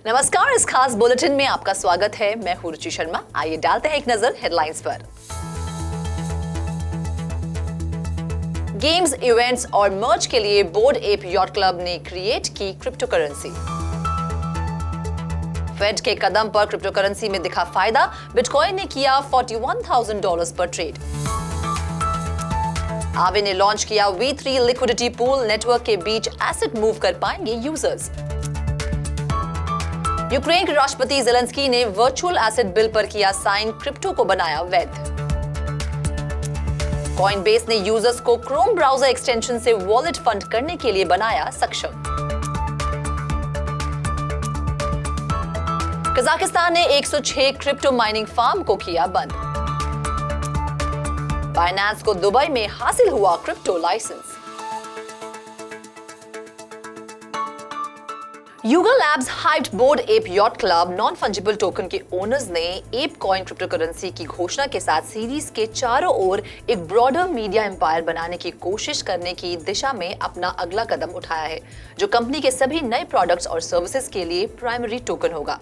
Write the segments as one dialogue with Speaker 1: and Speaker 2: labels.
Speaker 1: नमस्कार, इस खास बुलेटिन में आपका स्वागत है। मैं हूं रुचि शर्मा। आइए डालते हैं एक नजर हेडलाइंस पर। गेम्स, इवेंट्स और मर्च के लिए बोर्ड एप यॉट क्लब ने क्रिएट की क्रिप्टो करेंसी। फेड के कदम पर क्रिप्टो करेंसी में दिखा फायदा, बिटकॉइन ने किया $41,000 पर ट्रेड। आवे ने लॉन्च किया V3 लिक्विडिटी पूल, नेटवर्क के बीच एसेट मूव कर पाएंगे यूजर्स। यूक्रेन के राष्ट्रपति ज़ेलेंस्की ने वर्चुअल एसेट बिल पर किया साइन, क्रिप्टो को बनाया वैध। कॉइनबेस ने यूजर्स को क्रोम ब्राउजर एक्सटेंशन से वॉलेट फंड करने के लिए बनाया सक्षम। कजाकिस्तान ने 106 क्रिप्टो माइनिंग फार्म को किया बंद। बाइनेंस को दुबई में हासिल हुआ crypto licence. Yuga Labs hyped Bored Ape Yacht Club non fungible token के ओनर्स ने एप कॉइन क्रिप्टो करेंसी की घोषणा के साथ सीरीज के चारों ओर एक ब्रॉडर मीडिया एम्पायर बनाने की कोशिश करने की दिशा में अपना अगला कदम उठाया है, जो कंपनी के सभी नए प्रोडक्ट्स और सर्विसेज के लिए प्राइमरी टोकन होगा।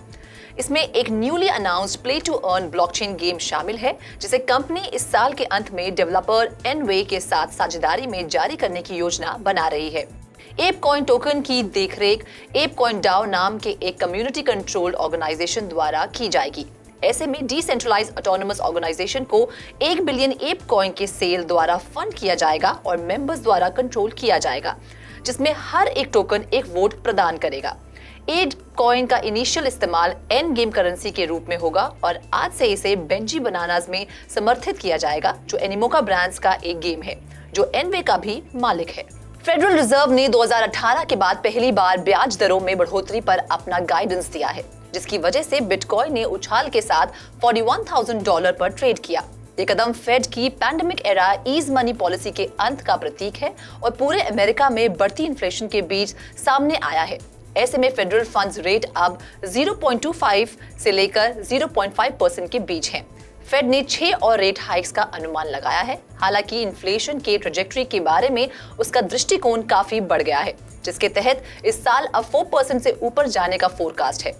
Speaker 1: इसमें एक newly announced play to earn blockchain game शामिल है, जिसे कंपनी इस साल के अंत में डेवलपर एनवे के साथ साझेदारी में जारी करने की योजना बना रही है। एप कॉइन टोकन की देखरेख एप कॉइन डाओ नाम के एक कम्युनिटी कंट्रोल्ड ऑर्गेनाइजेशन द्वारा की जाएगी। ऐसे में डिसेंट्रलाइज्ड ऑटोनोमस ऑर्गेनाइजेशन को 1 बिलियन एप कॉइन के सेल द्वारा फंड किया जाएगा और मेंबर्स द्वारा कंट्रोल किया जाएगा, जिसमें हर एक टोकन एक वोट प्रदान करेगा। एड कॉइन का इनिशियल इस्तेमाल एंड गेम करेंसी के रूप में होगा और आज से इसे बेंजी बनानास में समर्थित किया जाएगा, जो एनिमोका ब्रांड्स का एक गेम है, जो एनवे का भी मालिक है। फेडरल रिजर्व ने 2018 के बाद पहली बार ब्याज दरों में बढ़ोतरी पर अपना गाइडेंस दिया है, जिसकी वजह से बिटकॉइन ने उछाल के साथ $41,000 पर ट्रेड किया। ये कदम फेड की pandemic era easy money policy के अंत का प्रतीक है और पूरे अमेरिका में बढ़ती इन्फ्लेशन के बीच सामने आया है। ऐसे में फेडरल फंड्स रेट अब 0.25 से लेकर 0.5% के बीच है। फेड ने 6 और रेट हाइक्स का अनुमान लगाया है। हालांकि इन्फ्लेशन के ट्रेजेक्टरी के बारे में उसका दृष्टिकोण काफी बढ़ गया है, जिसके तहत इस साल अब 4% से ऊपर जाने का फोरकास्ट है।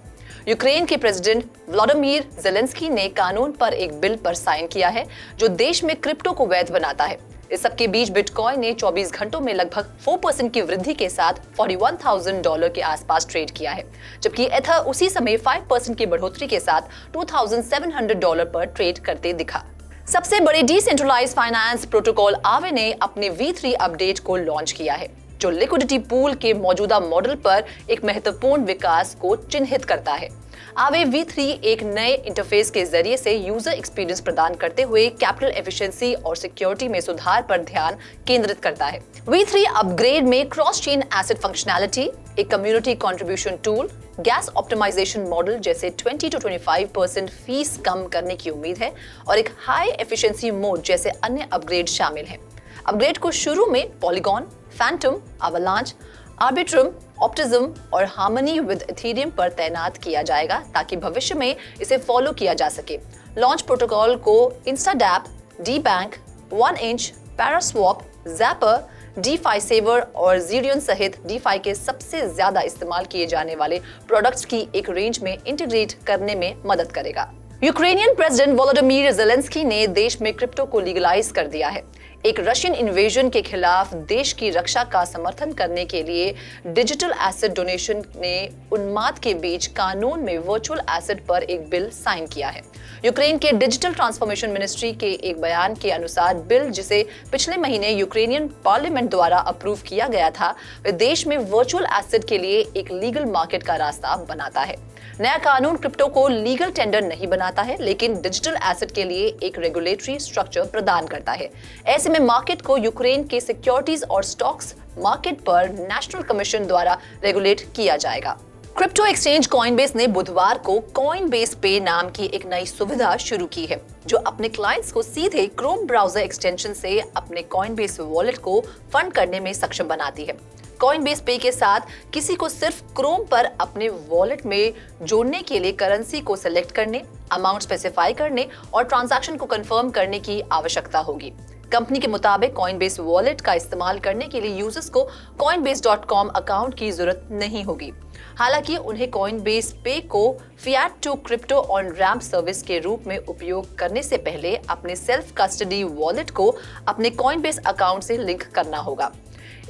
Speaker 1: यूक्रेन के प्रेसिडेंट व्लादिमीर ज़ेलेंस्की ने कानून पर एक बिल पर साइन किया है, जो देश में क्रिप्टो को वैध बनाता है। इस सबके बीच बिटकॉइन ने 24 घंटों में लगभग 4% की वृद्धि के साथ $41,000 के आसपास ट्रेड किया है, जबकि एथर उसी समय 5% की बढ़ोतरी के साथ $2,700 पर ट्रेड करते दिखा। सबसे बड़े डिसेंट्रलाइज्ड फाइनेंस प्रोटोकॉल आवे ने अपने V3 अपडेट को लॉन्च किया है, जो लिक्विडिटी पूल के मौजूदा मॉडल पर एक महत्वपूर्ण विकास को चिन्हित करता है। आवे V3 एक नए इंटरफेस के जरिए से यूजर एक्सपीरियंस प्रदान करते हुए कैपिटल एफिशिएंसी और सिक्योरिटी में सुधार पर ध्यान केंद्रित करता है। V3 अपग्रेड में क्रॉस चेन एसेट फंक्शनैलिटी, एक community contribution tool, gas optimisation model जैसे 20 to 25% फीस कम करने की उम्मीद है और एक हाई एफिशिएंसी मोड जैसे अन्य अपग्रेड शामिल हैं। अपग्रेड को शुरू में पॉलीगॉन, फैंटम, अवलांच, आर्बिट्रम, ऑप्टिज्म और हार्मनी विद इथेरियम पर तैनात किया जाएगा, ताकि भविष्य में इसे फॉलो किया जा सके। लॉन्च प्रोटोकॉल को इंस्टाडैप, डीबैंक, 1inch, पैरास्वैप, ज़ैपर, DeFi सेवर और ज़ीरियन सहित DeFi के सबसे ज्यादा इस्तेमाल किए जाने वाले प्रोडक्ट्स की एक रेंज में इंटीग्रेट करने में मदद करेगा। यूक्रेनियन प्रेसिडेंट वोलोदिमीर ज़ेलेंस्की ने देश में क्रिप्टो को लीगलाइज कर दिया है। एक रशियन इन्वेजन के खिलाफ देश की रक्षा का समर्थन करने के लिए डिजिटल एसेट डोनेशन ने उन्माद के बीच कानून में वर्चुअल एसेट पर एक बिल साइन किया है। यूक्रेन के डिजिटल ट्रांसफॉर्मेशन मिनिस्ट्री के एक बयान के अनुसार बिल, जिसे पिछले महीने यूक्रेनियन पार्लियामेंट द्वारा अप्रूव किया गया था, वह देश में वर्चुअल एसेट के लिए एक लीगल मार्केट का रास्ता बनाता है। नया कानून क्रिप्टो को लीगल टेंडर नहीं बनाता है, लेकिन डिजिटल एसेट के लिए एक रेगुलेटरी स्ट्रक्चर प्रदान करता है। ऐसे में मार्केट को यूक्रेन के सिक्योरिटीज और स्टॉक्स मार्केट पर नेशनल कमीशन द्वारा रेगुलेट किया जाएगा। क्रिप्टो एक्सचेंज कॉइनबेस ने बुधवार को कॉइनबेस पे नाम की एक नई सुविधा शुरू की है, जो अपने क्लाइंट्स को सीधे क्रोम ब्राउजर एक्सटेंशन से अपने कॉइनबेस वॉलेट को फंड करने में सक्षम बनाती है। कॉइनबेस पे के साथ किसी को सिर्फ क्रोम पर अपने वॉलेट में जोड़ने के लिए करेंसी को सिलेक्ट करने, अमाउंट स्पेसिफाई करने और ट्रांजैक्शन को कंफर्म करने की आवश्यकता होगी। कंपनी के मुताबिक Coinbase वॉलेट का इस्तेमाल करने के लिए यूजर्स को coinbase.com अकाउंट की जरूरत नहीं होगी। हालांकि उन्हें Coinbase पे को fiat to crypto on ramp service के रूप में उपयोग करने से पहले अपने सेल्फ कस्टडी वॉलेट को अपने Coinbase अकाउंट से लिंक करना होगा।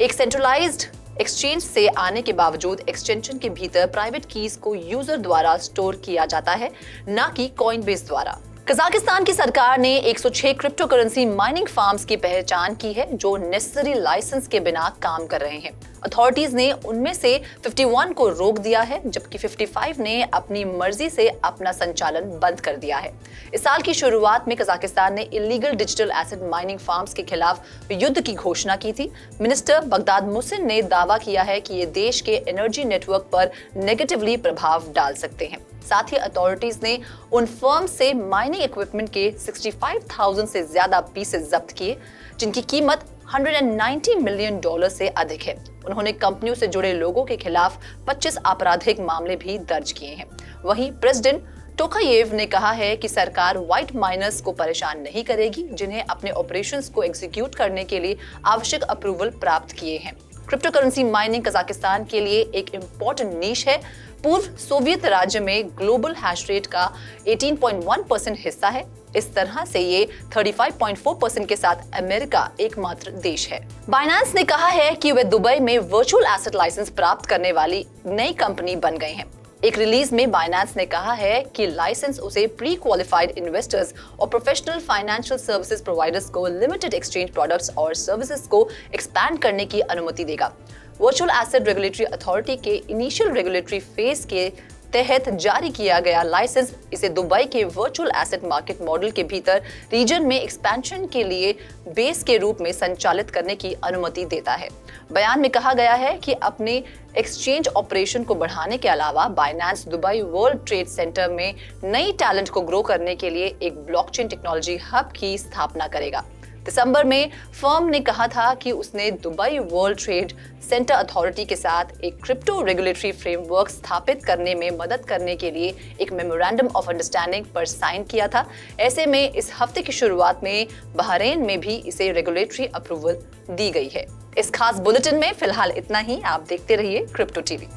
Speaker 1: एक सेंट्रलाइज्ड एक्सचेंज से आने के बावजूद एक्सटेंशन के भीतर प्राइवेट कीज को यूजर द्वारा स्टोर किया जाता है, न कि Coinbase द्वारा। कजाकिस्तान की सरकार ने 106 क्रिप्टो करेंसी माइनिंग फार्म्स की पहचान की है जो नेसेसरी लाइसेंस के बिना काम कर रहे हैं। अथॉरिटीज ने उनमें से 51 को रोक दिया है, जबकि 55 ने अपनी मर्जी से अपना संचालन बंद कर दिया है। इस साल की शुरुआत में कजाकिस्तान ने illegal digital asset mining farms के खिलाफ युद्ध की घोषणा की थी। मिनिस्टर बगदाद मुहसिन ने दावा किया है कि ये देश के एनर्जी नेटवर्क पर नेगेटिवली प्रभाव डाल सकते हैं। साथ ही अथॉरिटीज ने उन फर्म से माइनिंग इक्विपमेंट के 65,000 से ज्यादा पीसेस जब्त किए, जिनकी कीमत $190 मिलियन से अधिक है। उन्होंने कंपनियों से जुड़े लोगों के खिलाफ 25 आपराधिक मामले भी दर्ज किए हैं। वहीं प्रेसिडेंट टोकायेव ने कहा है कि सरकार व्हाइट माइनर्स को परेशान नहीं करेगी, जिन्हें अपने ऑपरेशंस को एग्जीक्यूट करने के लिए आवश्यक अप्रूवल प्राप्त किए हैं। क्रिप्टो करेंसी माइनिंग कजाकिस्तान के लिए एक इम्पोर्टेंट नीश है। पूर्व सोवियत राज्य में ग्लोबल हैश रेट का 18.1% हिस्सा है। इस तरह से ये 35.4% के साथ अमेरिका एकमात्र देश है। बाइनेंस ने कहा है कि वे दुबई में वर्चुअल एसेट लाइसेंस प्राप्त करने वाली नई कंपनी बन गए हैं। एक रिलीज में बाइनेंस ने कहा है कि लाइसेंस उसे प्री क्वालिफाइड इन्वेस्टर्स और प्रोफेशनल फाइनेंशियल सर्विसेज प्रोवाइडर्स को लिमिटेड एक्सचेंज प्रोडक्ट्स और सर्विसेज को एक्सपैंड करने की अनुमति देगा। वर्चुअल एसेट रेगुलेटरी अथॉरिटी के इनिशियल रेगुलेटरी फेज के तहत जारी किया गया लाइसेंस इसे दुबई के वर्चुअल एसेट मार्केट मॉडल के भीतर रीजन में एक्सपेंशन के लिए बेस के रूप में संचालित करने की अनुमति देता है। बयान में कहा गया है कि अपने एक्सचेंज ऑपरेशन को बढ़ाने के अलावा Binance Dubai world trade centre में नई टैलेंट को ग्रो करने के लिए एक ब्लॉकचेन टेक्नोलॉजी हब की स्थापना करेगा। दिसंबर में फर्म ने कहा था कि उसने Dubai world trade centre authority के साथ एक क्रिप्टो रेगुलेटरी फ्रेमवर्क स्थापित करने में मदद करने के लिए एक मेमोरेंडम ऑफ अंडरस्टैंडिंग पर साइन किया था। ऐसे में इस हफ्ते की शुरुआत में बहरीन में भी इसे रेगुलेटरी अप्रूवल दी गई है। इस खास बुलेटिन में फिलहाल इतना ही। आप देखते रहिए क्रिप्टो टीवी।